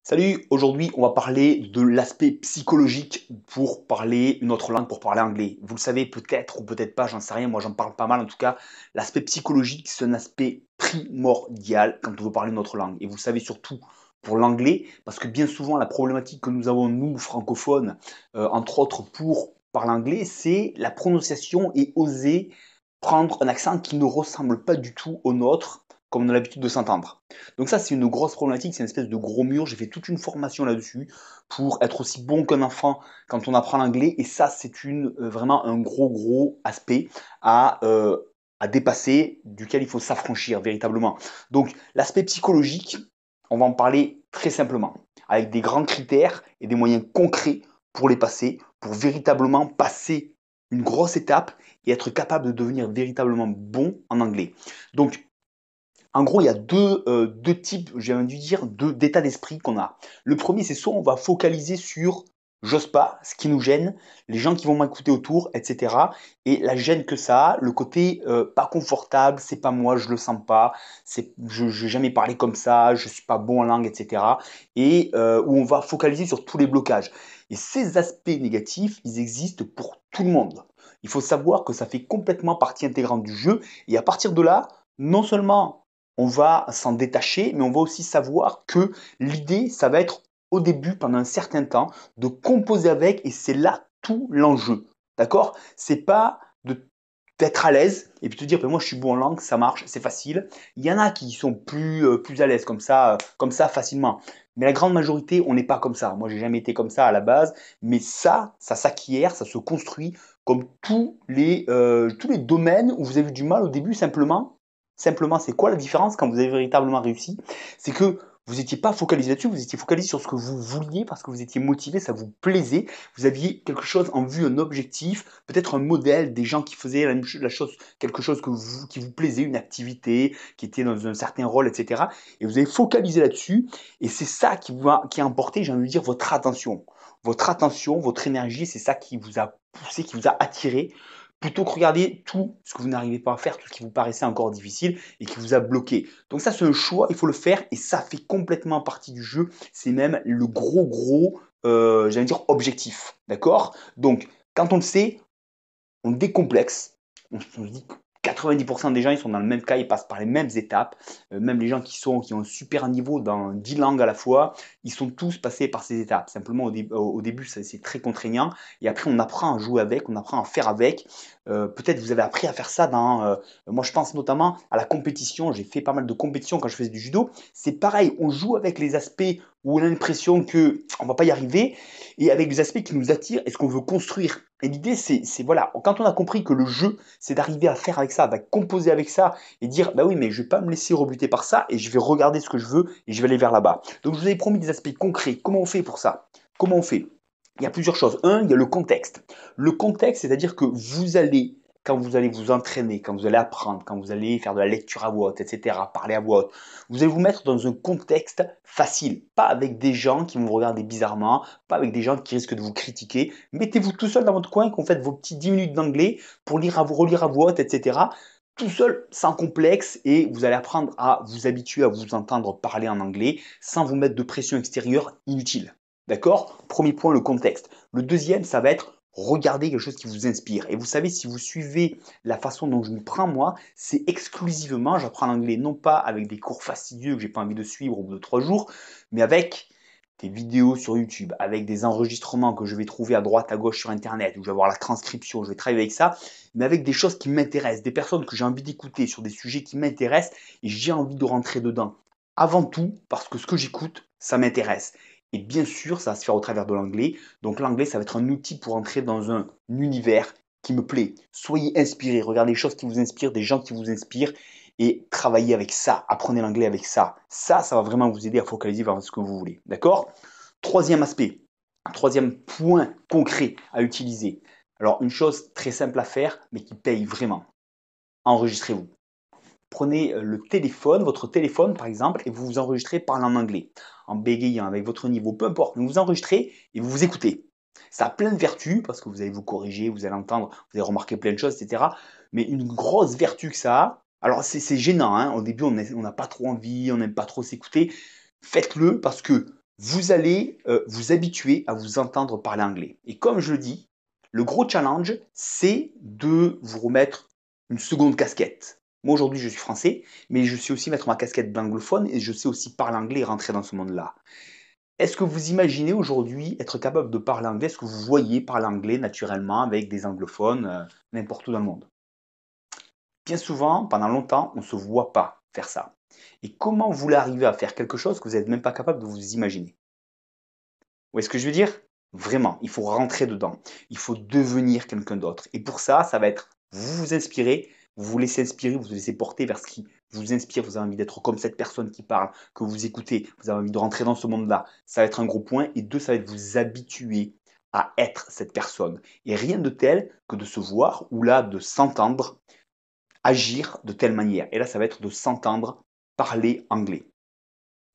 Salut, aujourd'hui on va parler de l'aspect psychologique pour parler une autre langue, pour parler anglais. Vous le savez peut-être ou peut-être pas, j'en sais rien, moi j'en parle pas mal en tout cas. L'aspect psychologique, c'est un aspect primordial quand on veut parler une autre langue. Et vous le savez surtout pour l'anglais, parce que bien souvent la problématique que nous avons nous francophones, entre autres pour parler anglais, c'est la prononciation et oser prendre un accent qui ne ressemble pas du tout au nôtre, comme on a l'habitude de s'entendre. Donc ça, c'est une grosse problématique, c'est une espèce de gros mur. J'ai fait toute une formation là-dessus pour être aussi bon qu'un enfant quand on apprend l'anglais. Et ça, c'est vraiment un gros aspect à, euh, à dépasser, duquel il faut s'affranchir véritablement. Donc l'aspect psychologique, on va en parler très simplement, avec des grands critères et des moyens concrets pour les passer, pour véritablement passer une grosse étape et être capable de devenir véritablement bon en anglais. Donc en gros, il y a deux types, j'ai envie de dire, d'état d'esprit qu'on a. Le premier, c'est soit on va focaliser sur j'ose pas, ce qui nous gêne, les gens qui vont m'écouter autour, etc. Et la gêne que ça a, le côté pas confortable, c'est pas moi, je le sens pas, je n'ai jamais parlé comme ça, je suis pas bon en langue, etc. Et où on va focaliser sur tous les blocages. Et ces aspects négatifs, ils existent pour tout le monde. Il faut savoir que ça fait complètement partie intégrante du jeu. Et à partir de là, non seulement on va s'en détacher, mais on va aussi savoir que l'idée, ça va être au début, pendant un certain temps, de composer avec, et c'est là tout l'enjeu. D'accord? C'est pas d'être à l'aise et puis te dire, ben moi je suis bon en langue, ça marche, c'est facile. Il y en a qui sont plus à l'aise comme ça facilement. Mais la grande majorité, on n'est pas comme ça. Moi, j'ai jamais été comme ça à la base, mais ça s'acquiert, ça se construit comme tous les domaines où vous avez eu du mal au début simplement, c'est quoi la différence quand vous avez véritablement réussi? C'est que vous n'étiez pas focalisé là-dessus, vous étiez focalisé sur ce que vous vouliez parce que vous étiez motivé, ça vous plaisait, vous aviez quelque chose en vue, un objectif, peut-être un modèle, des gens qui faisaient la chose, quelque chose qui vous plaisait, une activité, qui était dans un certain rôle, etc. Et vous avez focalisé là-dessus, et c'est ça qui a emporté, j'ai envie de dire, votre attention. Votre attention, votre énergie, c'est ça qui vous a poussé, qui vous a attiré plutôt que regarder tout ce que vous n'arrivez pas à faire, tout ce qui vous paraissait encore difficile et qui vous a bloqué. Donc ça, c'est un choix, il faut le faire et ça fait complètement partie du jeu. C'est même le j'allais dire, objectif. D'accord? Donc, quand on le sait, on décomplexe. On se dit que 90% des gens, ils sont dans le même cas, ils passent par les mêmes étapes. Même les gens qui ont un super niveau dans 10 langues à la fois, ils sont tous passés par ces étapes. Simplement, au début, c'est très contraignant. Et après, on apprend à jouer avec, on apprend à faire avec. Peut-être vous avez appris à faire ça moi, je pense notamment à la compétition. J'ai fait pas mal de compétitions quand je faisais du judo. C'est pareil, on joue avec les aspects où on a l'impression qu'on ne va pas y arriver et avec des aspects qui nous attirent et ce qu'on veut construire. Et l'idée, voilà, quand on a compris que le jeu, c'est d'arriver à faire avec ça, à composer avec ça et dire, bah oui, mais je vais pas me laisser rebuter par ça et je vais regarder ce que je veux et je vais aller vers là-bas. Donc, je vous avais promis des aspects concrets. Comment on fait pour ça? Comment on fait? Il y a plusieurs choses. Un, il y a le contexte. Le contexte, c'est-à-dire que quand vous allez vous entraîner, quand vous allez apprendre, quand vous allez faire de la lecture à voix haute, etc., parler à voix haute, vous allez vous mettre dans un contexte facile, pas avec des gens qui vont vous regarder bizarrement, pas avec des gens qui risquent de vous critiquer. Mettez-vous tout seul dans votre coin, qu'on fait vos petits 10 minutes d'anglais pour relire à voix haute, etc. Tout seul, sans complexe, et vous allez apprendre à vous habituer à vous entendre parler en anglais sans vous mettre de pression extérieure inutile. D'accord? Premier point, le contexte. Le deuxième, ça va être regarder quelque chose qui vous inspire. Et vous savez, si vous suivez la façon dont je me prends moi, c'est exclusivement, j'apprends l'anglais non pas avec des cours fastidieux que j'ai pas envie de suivre au bout de 3 jours, mais avec des vidéos sur YouTube, avec des enregistrements que je vais trouver à droite, à gauche sur Internet, où je vais avoir la transcription, je vais travailler avec ça, mais avec des choses qui m'intéressent, des personnes que j'ai envie d'écouter sur des sujets qui m'intéressent et j'ai envie de rentrer dedans. Avant tout, parce que ce que j'écoute, ça m'intéresse. Et bien sûr, ça va se faire au travers de l'anglais. Donc l'anglais, ça va être un outil pour entrer dans un univers qui me plaît. Soyez inspirés, regardez des choses qui vous inspirent, des gens qui vous inspirent et travaillez avec ça, apprenez l'anglais avec ça. Ça va vraiment vous aider à focaliser vers ce que vous voulez. D'accord? Troisième aspect, un troisième point concret à utiliser. Alors, une chose très simple à faire, mais qui paye vraiment. Enregistrez-vous. Prenez le téléphone, votre téléphone par exemple, et vous vous enregistrez parlant en anglais, en bégayant, avec votre niveau, peu importe. Vous vous enregistrez et vous vous écoutez. Ça a plein de vertus parce que vous allez vous corriger, vous allez entendre, vous allez remarquer plein de choses, etc. Mais une grosse vertu que ça a, alors c'est gênant, hein. Au début on n'a pas trop envie, on n'aime pas trop s'écouter. Faites-le parce que vous allez vous habituer à vous entendre parler anglais. Et comme je le dis, le gros challenge, c'est de vous remettre une seconde casquette. Moi, aujourd'hui, je suis français, mais je sais aussi mettre ma casquette d'anglophone et je sais aussi parler anglais et rentrer dans ce monde-là. Est-ce que vous imaginez aujourd'hui être capable de parler anglais? Est-ce que vous voyez parler anglais naturellement avec des anglophones n'importe où dans le monde? Bien souvent, pendant longtemps, on ne se voit pas faire ça. Et comment vous voulez arriver à faire quelque chose que vous n'êtes même pas capable de vous imaginer? Vous voyez ce que je veux dire? Vraiment, il faut rentrer dedans. Il faut devenir quelqu'un d'autre. Et pour ça, ça va être vous vous inspirer, vous vous laissez inspirer, vous vous laissez porter vers ce qui vous inspire. Vous avez envie d'être comme cette personne qui parle, que vous écoutez. Vous avez envie de rentrer dans ce monde-là. Ça va être un gros point. Et deux, ça va être vous habituer à être cette personne. Et rien de tel que de se voir ou là de s'entendre agir de telle manière. Et là, ça va être de s'entendre parler anglais.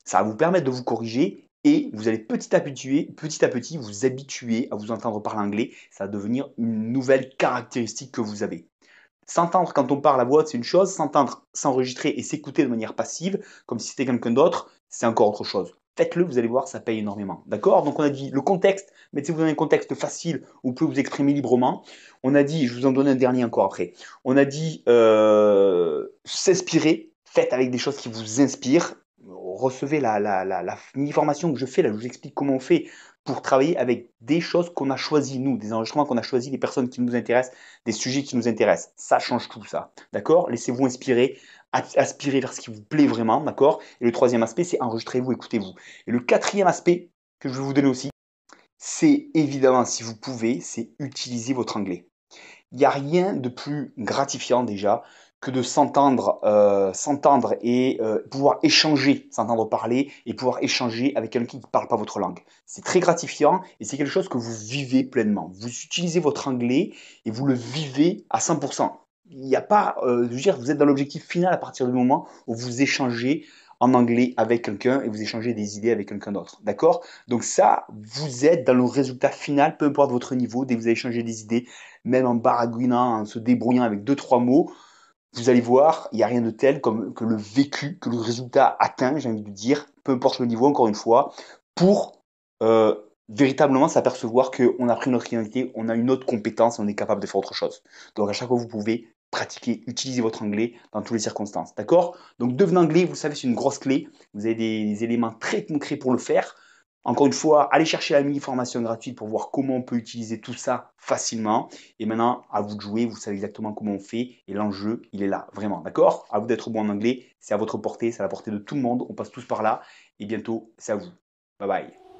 Ça va vous permettre de vous corriger et vous allez petit à petit vous habituer à vous entendre parler anglais. Ça va devenir une nouvelle caractéristique que vous avez. S'entendre quand on parle à voix haute, c'est une chose. S'entendre, s'enregistrer et s'écouter de manière passive, comme si c'était quelqu'un d'autre, c'est encore autre chose. Faites-le, vous allez voir, ça paye énormément. D'accord? Donc on a dit le contexte, mettez-vous dans un contexte facile où vous pouvez vous exprimer librement. On a dit, je vous en donne un dernier encore après, on a dit s'inspirer, faites avec des choses qui vous inspirent. Recevez la mini-formation que je fais, là, je vous explique comment on fait pour travailler avec des choses qu'on a choisies, nous, des enregistrements qu'on a choisis, des personnes qui nous intéressent, des sujets qui nous intéressent. Ça change tout ça, d'accord? Laissez-vous inspirer, aspirez vers ce qui vous plaît vraiment, d'accord? Et le troisième aspect, c'est enregistrez-vous, écoutez-vous. Et le quatrième aspect que je vais vous donner aussi, c'est évidemment, si vous pouvez, c'est utiliser votre anglais. Il n'y a rien de plus gratifiant déjà que de s'entendre et pouvoir échanger, s'entendre parler et pouvoir échanger avec quelqu'un qui ne parle pas votre langue. C'est très gratifiant et c'est quelque chose que vous vivez pleinement. Vous utilisez votre anglais et vous le vivez à 100%. Il n'y a pas, je veux dire, vous êtes dans l'objectif final à partir du moment où vous échangez en anglais avec quelqu'un et vous échangez des idées avec quelqu'un d'autre. D'accord? Donc ça, vous êtes dans le résultat final, peu importe votre niveau, dès que vous avez échangé des idées, même en baragouinant, en se débrouillant avec deux, trois mots, vous allez voir, il n'y a rien de tel comme que le vécu, que le résultat atteint, j'ai envie de dire, peu importe le niveau, encore une fois, pour véritablement s'apercevoir qu'on a pris notre identité, on a une autre compétence, on est capable de faire autre chose. Donc à chaque fois, vous pouvez pratiquer, utiliser votre anglais dans toutes les circonstances. D'accord? Donc devenez anglais, vous savez, c'est une grosse clé. Vous avez des éléments très concrets pour le faire. Encore une fois, allez chercher la mini-formation gratuite pour voir comment on peut utiliser tout ça facilement. Et maintenant, à vous de jouer, vous savez exactement comment on fait. Et l'enjeu, il est là, vraiment. D'accord? À vous d'être bon en anglais. C'est à votre portée, c'est à la portée de tout le monde. On passe tous par là. Et bientôt, c'est à vous. Bye bye.